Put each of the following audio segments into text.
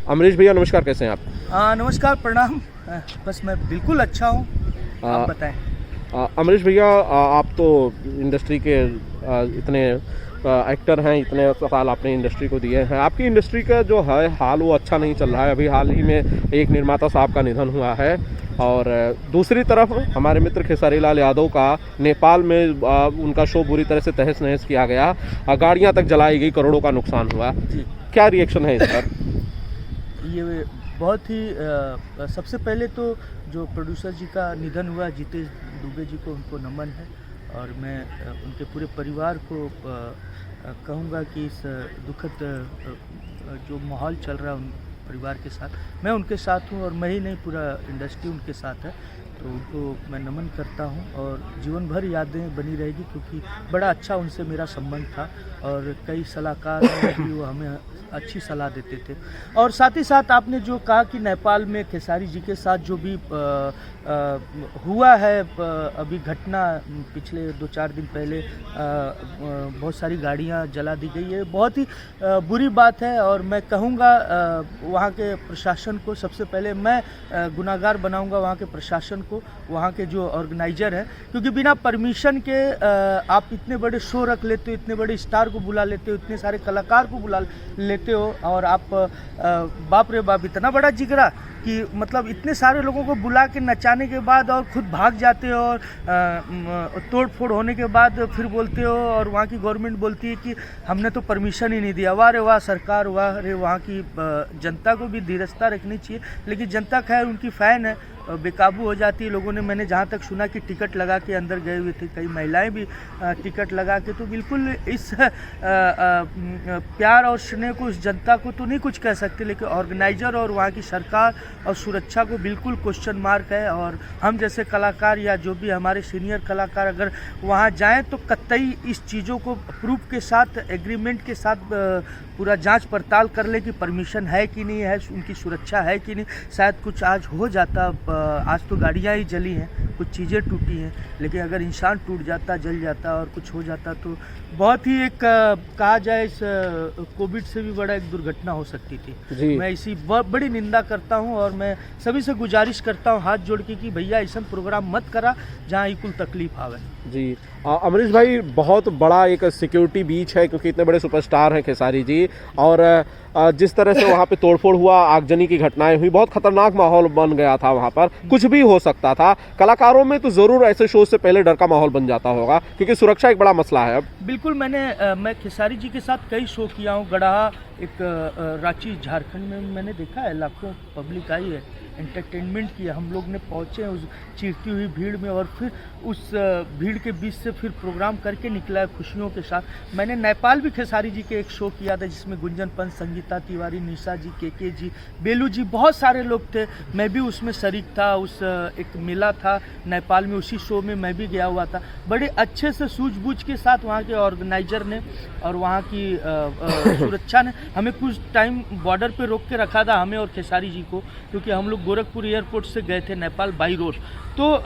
अमरीश भैया नमस्कार, कैसे हैं आप? नमस्कार, प्रणाम। बस मैं बिल्कुल अच्छा हूँ, आप बताएं। अमरीश भैया, आप तो इंडस्ट्री के इतने एक्टर हैं, इतने साल आपने इंडस्ट्री को दिए हैं। आपकी इंडस्ट्री का जो है हाल वो अच्छा नहीं चल रहा है। अभी हाल ही में एक निर्माता साहब का निधन हुआ है और दूसरी तरफ हमारे मित्र खेसारी लाल यादव का नेपाल में उनका शो बुरी तरह से तहस नहस किया गया, गाड़ियाँ तक जलाई गई, करोड़ों का नुकसान हुआ। क्या रिएक्शन है इस पर? ये बहुत ही सबसे पहले तो जो प्रोड्यूसर जी का निधन हुआ, जितेश दुबे जी को, उनको नमन है। और मैं उनके पूरे परिवार को कहूँगा कि इस दुखद जो माहौल चल रहा है उन परिवार के साथ, मैं उनके साथ हूँ और मैं ही नहीं, पूरा इंडस्ट्री उनके साथ है। तो उनको मैं नमन करता हूँ और जीवन भर यादें बनी रहेगी, क्योंकि बड़ा अच्छा उनसे मेरा संबंध था और कई सलाहकार हैं भी, वो हमें अच्छी सलाह देते थे। और साथ ही साथ आपने जो कहा कि नेपाल में खेसारी जी के साथ जो भी हुआ है, अभी घटना पिछले 2-4 दिन पहले बहुत सारी गाड़ियां जला दी गई है, बहुत ही बुरी बात है। और मैं कहूँगा वहाँ के प्रशासन को, सबसे पहले मैं गुनाहगार बनाऊँगा वहाँ के प्रशासन को, वहाँ के जो ऑर्गेनाइजर हैं, क्योंकि बिना परमिशन के आप इतने बड़े शो रख लेते हो, इतने बड़े स्टार को बुला लेते हो, इतने सारे कलाकार को बुला लेते हो, और आप बाप रे बाप, इतना बड़ा जिगरा कि मतलब इतने सारे लोगों को बुला के नचाने के बाद और खुद भाग जाते हो, और तोड़ फोड़ होने के बाद फिर बोलते हो, और वहाँ की गवर्नमेंट बोलती है कि हमने तो परमिशन ही नहीं दिया। वाह रे वाह सरकार, वाह रे, वहाँ की जनता को भी धीरजता रखनी चाहिए। लेकिन जनता खैर उनकी फ़ैन है, बेकाबू हो जाती है। लोगों ने, मैंने जहाँ तक सुना कि टिकट लगा के अंदर गए हुए थे, कई महिलाएं भी टिकट लगा के। तो बिल्कुल इस प्यार और स्नेह को, इस जनता को तो नहीं कुछ कह सकते, लेकिन ऑर्गेनाइजर और वहाँ की सरकार और सुरक्षा को बिल्कुल क्वेश्चन मार्क है। और हम जैसे कलाकार या जो भी हमारे सीनियर कलाकार अगर वहाँ जाएँ तो कतई इस चीज़ों को प्रूफ के साथ, एग्रीमेंट के साथ पूरा जांच पड़ताल कर ले कि परमिशन है कि नहीं है, उनकी सुरक्षा है कि नहीं। शायद कुछ आज हो जाता, आज तो गाड़ियाँ ही जली हैं, कुछ चीज़ें टूटी हैं, लेकिन अगर इंसान टूट जाता, जल जाता और कुछ हो जाता तो बहुत ही एक कहा जाए इस कोविड से भी बड़ा एक दुर्घटना हो सकती थी। मैं इसी बड़ी निंदा करता हूं और मैं सभी से गुजारिश करता हूं हाथ जोड़ के कि भैया ऐसा प्रोग्राम मत करा जहां कुल तकलीफ आवे। जी अमरीश भाई, बहुत बड़ा एक सिक्योरिटी बीच है, क्योंकि इतने बड़े सुपरस्टार हैं खेसारी जी, और जिस तरह से वहाँ पे तोड़फोड़ हुआ, आगजनी की घटनाएं हुई, बहुत खतरनाक माहौल बन गया था। वहाँ पर कुछ भी हो सकता था। कलाकारों में तो ज़रूर ऐसे शो से पहले डर का माहौल बन जाता होगा, क्योंकि सुरक्षा एक बड़ा मसला है अब। बिल्कुल, मैं खेसारी जी के साथ कई शो किया हूँ। गढ़ा, एक रांची झारखंड में मैंने देखा है, लाखों पब्लिक आई है, एंटरटेनमेंट किया। हम लोग ने पहुँचे उस चीरती हुई भीड़ में, और फिर उस भीड़ के बीच से फिर प्रोग्राम करके निकला है खुशियों के साथ। मैंने नेपाल भी खेसारी जी के एक शो किया था, जिसमें गुंजन पंत, संगीता तिवारी, निशा जी, के जी, बेलू जी, बहुत सारे लोग थे। मैं भी उसमें शरीक था। उस एक मेला था नेपाल में, उसी शो में मैं भी गया हुआ था। बड़े अच्छे से सूझबूझ के साथ वहाँ के ऑर्गेनाइजर ने और वहाँ की सुरक्षा ने हमें कुछ टाइम बॉर्डर पे रोक के रखा था, हमें और खेसारी जी को, क्योंकि हम लोग गोरखपुर एयरपोर्ट से गए थे नेपाल बाई रोड। तो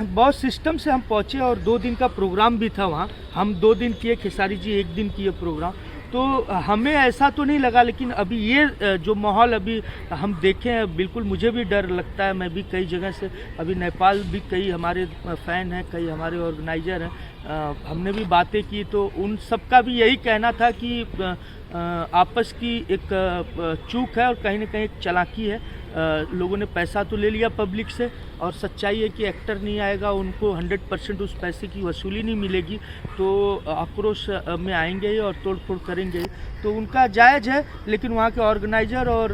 बहुत सिस्टम से हम पहुँचे और 2 दिन का प्रोग्राम भी था वहाँ। हम 2 दिन किए, खेसारी जी 1 दिन किए प्रोग्राम। तो हमें ऐसा तो नहीं लगा, लेकिन अभी ये जो माहौल अभी हम देखे हैं, बिल्कुल मुझे भी डर लगता है। मैं भी कई जगह से, अभी नेपाल भी कई हमारे फ़ैन हैं, कई हमारे ऑर्गेनाइजर हैं, हमने भी बातें की, तो उन सब का भी यही कहना था कि आपस की एक चूक है और कहीं ना कहीं एक चालाकी है। लोगों ने पैसा तो ले लिया पब्लिक से, और सच्चाई है कि एक्टर नहीं आएगा, उनको 100% उस पैसे की वसूली नहीं मिलेगी, तो आक्रोश में आएंगे ही और तोड़ फोड़ करेंगे। तो उनका जायज़ है, लेकिन वहाँ के ऑर्गेनाइजर और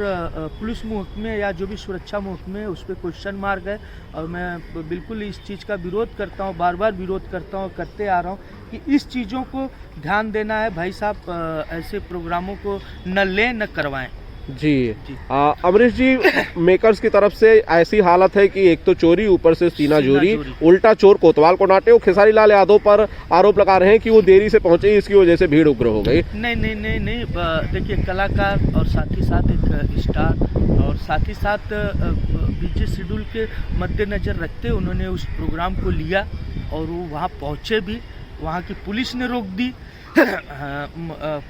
पुलिस महकमे या जो भी सुरक्षा महकमे, उस पर क्वेश्चन मार्क है। और मैं बिल्कुल इस चीज़ का विरोध करता हूँ, बार बार विरोध करता हूँ, करते आ रहा हूँ कि इस चीज़ों को ध्यान देना है भाई साहब। ऐसे प्रोग्रामों को न लें न करवाएं। जी अमरीश जी, मेकर्स की तरफ से ऐसी हालत है कि एक तो चोरी, ऊपर से सीना जोरी, उल्टा चोर कोतवाल को डांटे। वो खेसारी लाल यादव पर आरोप लगा रहे हैं कि वो देरी से पहुंचे, इसकी वजह से भीड़ उग्र हो गई। नहीं, देखिए, कलाकार और साथ ही साथ एक स्टार, और साथ ही साथ बिजी शेड्यूल के मद्देनज़र रखते उन्होंने उस प्रोग्राम को लिया और वो वहाँ पहुँचे भी। वहाँ की पुलिस ने रोक दी।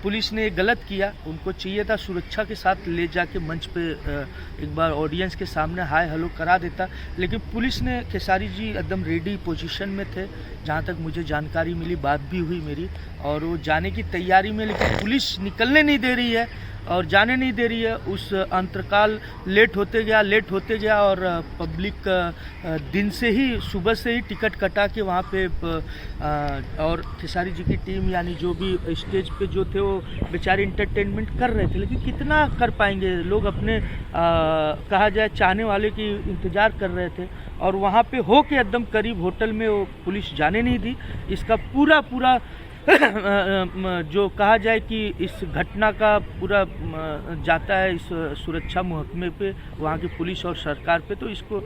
पुलिस ने गलत किया, उनको चाहिए था सुरक्षा के साथ ले जाके मंच पे एक बार ऑडियंस के सामने हाय हेलो करा देता, लेकिन पुलिस ने, खेसारी जी एकदम रेडी पोजीशन में थे, जहाँ तक मुझे जानकारी मिली, बात भी हुई मेरी, और वो जाने की तैयारी में, लेकिन पुलिस निकलने नहीं दे रही है और जाने नहीं दे रही है। उस अंतरकाल लेट होते गया और पब्लिक दिन से ही, सुबह से ही टिकट कटा के वहाँ पे और खेसारी जी की टीम यानी जो भी स्टेज पे जो थे वो बेचारे इंटरटेनमेंट कर रहे थे, लेकिन कितना कर पाएंगे लोग, अपने कहा जाए चाहने वाले की इंतज़ार कर रहे थे, और वहाँ पे हो के एकदम करीब होटल में वो पुलिस जाने नहीं दी। इसका पूरा जो कहा जाए कि इस घटना का पूरा जाता है इस सुरक्षा महकमे पे, वहाँ की पुलिस और सरकार पे, तो इसको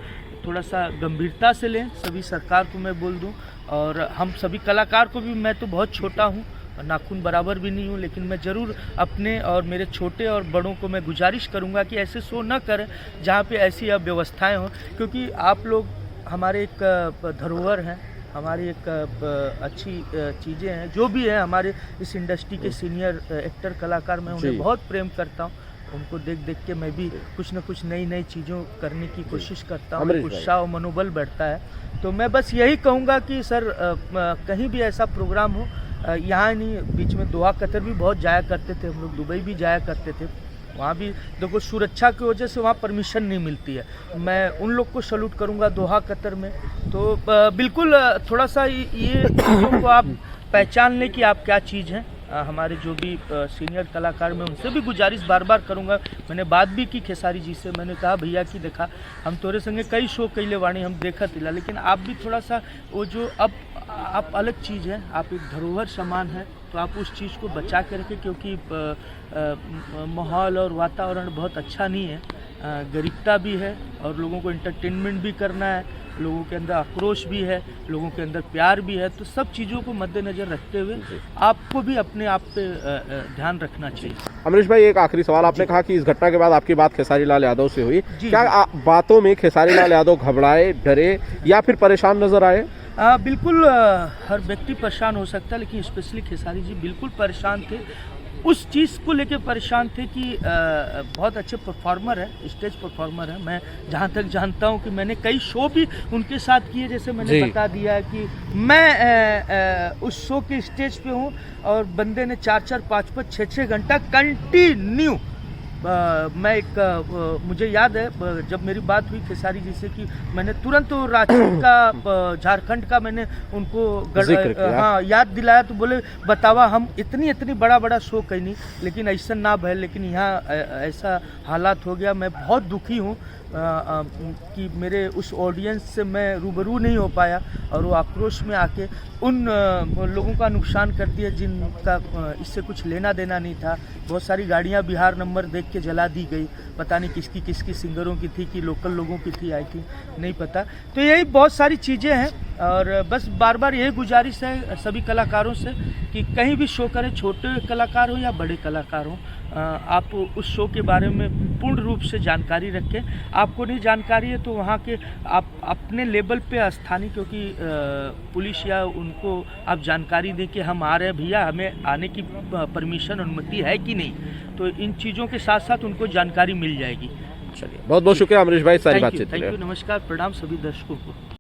थोड़ा सा गंभीरता से लें, सभी सरकार को मैं बोल दूं, और हम सभी कलाकार को भी, मैं तो बहुत छोटा हूँ, नाखून बराबर भी नहीं हूँ, लेकिन मैं ज़रूर अपने और मेरे छोटे और बड़ों को मैं गुजारिश करूँगा कि ऐसे शो न करें जहाँ पे ऐसी अव्यवस्थाएँ हों, क्योंकि आप लोग हमारे एक धरोहर हैं, हमारी एक अच्छी चीज़ें हैं, जो भी है हमारे इस इंडस्ट्री के सीनियर एक्टर कलाकार, मैं उन्हें बहुत प्रेम करता हूँ। उनको देख देख के मैं भी कुछ न कुछ नई चीज़ों करने की कोशिश करता हूँ, उत्साह और मनोबल बढ़ता है। तो मैं बस यही कहूँगा कि सर कहीं भी ऐसा प्रोग्राम हो, यहाँ नहीं, बीच में दोहा कतर भी बहुत जाया करते थे हम लोग, दुबई भी जाया करते थे, वहाँ भी देखो सुरक्षा की वजह से वहाँ परमिशन नहीं मिलती है। मैं उन लोग को सैल्यूट करूँगा दोहा कतर में। तो बिल्कुल थोड़ा सा ये चीज़ों को आप पहचान लें कि आप क्या चीज़ हैं। हमारे जो भी सीनियर कलाकार, मैं उनसे भी गुजारिश बार बार करूँगा। मैंने बात भी की खेसारी जी से, मैंने कहा भैया कि देखा हम तोरे संगे कई शो कैले वाणी, हम देखा तिला, लेकिन आप भी थोड़ा सा वो जो अब आप अलग चीज़ है, आप एक धरोहर समान है, तो आप उस चीज़ को बचा के रखें, क्योंकि माहौल और वातावरण बहुत अच्छा नहीं है, गरीबता भी है और लोगों को एंटरटेनमेंट भी करना है, लोगों के अंदर आक्रोश भी है, लोगों के अंदर प्यार भी है, तो सब चीज़ों को मद्देनज़र रखते हुए आपको भी अपने आप पे ध्यान रखना चाहिए। अमरीश भाई, एक आखिरी सवाल, आपने कहा कि इस घटना के बाद आपकी बात खेसारी लाल यादव से हुई, क्या बातों में खेसारी लाल यादव घबराए, डरे या फिर परेशान नजर आए? बिल्कुल, हर व्यक्ति परेशान हो सकता है, लेकिन स्पेशली खेसारी जी बिल्कुल परेशान थे। उस चीज़ को लेके परेशान थे कि बहुत अच्छे परफॉर्मर है, स्टेज परफॉर्मर है। मैं जहाँ तक जानता हूँ कि मैंने कई शो भी उनके साथ किए, जैसे मैंने बता दिया है कि मैं उस शो के स्टेज पे हूँ और बंदे ने 4-4, 5-5, 6-6 घंटा कंटिन्यू, मैं एक मुझे याद है जब मेरी बात हुई खेसारी जी से कि मैंने तुरंत रांची का, झारखंड का मैंने उनको हाँ याद दिलाया, तो बोले बतावा हम इतनी बड़ा शो कहीं नहीं, लेकिन ऐसा ना भय, लेकिन यहाँ ऐसा हालात हो गया। मैं बहुत दुखी हूँ कि मेरे उस ऑडियंस से मैं रूबरू नहीं हो पाया और वो आक्रोश में आके उन लोगों का नुकसान कर दिया जिनका इससे कुछ लेना देना नहीं था। बहुत सारी गाड़ियाँ बिहार नंबर देख के जला दी गई, पता नहीं किसकी सिंगरों की थी कि लोकल लोगों की थी, आई थी नहीं पता। तो यही बहुत सारी चीज़ें हैं और बस बार बार यही गुजारिश है सभी कलाकारों से कि कहीं भी शो करें, छोटे कलाकार हो या बड़े कलाकार हो, आप उस शो के बारे में पूर्ण रूप से जानकारी रखें। आपको नहीं जानकारी है तो वहाँ के आप अपने लेवल पे स्थानीय, क्योंकि पुलिस या उनको आप जानकारी दें कि हम आ रहे हैं भैया, हमें आने की परमिशन, अनुमति है कि नहीं, तो इन चीज़ों के साथ साथ उनको जानकारी मिल जाएगी। चलिए, बहुत बहुत शुक्रिया अमरीश भाई सारी बातचीत के लिए। थैंक यू, नमस्कार, प्रणाम सभी दर्शकों को।